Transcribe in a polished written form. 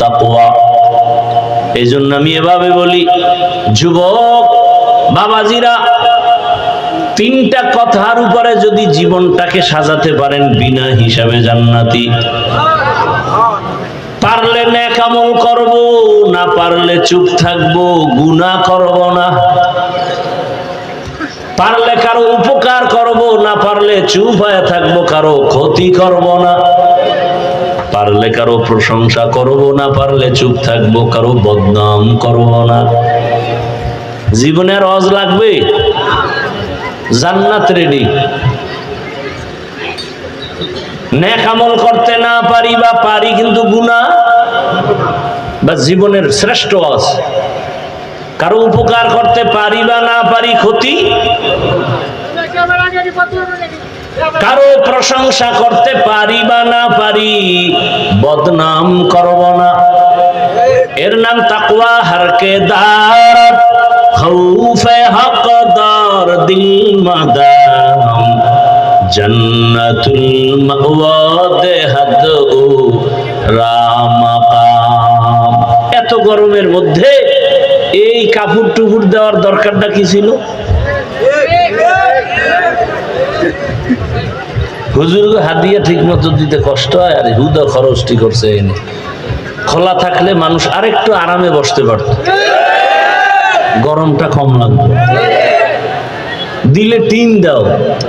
তাকওয়া। এই জন্য আমি এভাবে বলি, যুবক বাবাজিরা, তিনটা কথার উপরে যদি জীবনটাকে সাজাতে পারেন, বিনা হিসাবে জান্নাতি। পারলে নেক আমল করব, না পারলে চুপ থাকবো, গুনাহ করব না। পারলে কারো উপকার করব, না পারলে চুপ হয়ে থাকবো, কারো ক্ষতি করব না। পারলে কারো প্রশংসা করব, না পারলে চুপ থাকবো, কারো বদনাম করব না। জীবনে আর হজ লাগবে? জান্নাত রেডি। নেক আমল করতে না পারি বা পারি কিন্তু গুনাহ, বা জীবনের শ্রেষ্ঠ হজ। কারো উপকার করতে পারি বা না পারি, ক্ষতি। কারো প্রশংসা করতে পারি বা না পারি, বদনাম করব না। এর নাম তাকওয়া। হরকে দার খৌফে হকদার দিল মাদাম জান্নাতুল মাওয়া দেহাদ ও রামাকাম। এত গরমের মধ্যে এই কাপড় টুপুর দেওয়ার দরকারটা কি ছিল? হুজুর হাদিয়া ঠিক মতো দিতে কষ্ট হয়, আর হুদা খরচটি করছে এনে। খোলা থাকলে মানুষ আরেকটু আরামে বসতে পারত, গরমটা কম লাগতো। দিলে টিন দাও।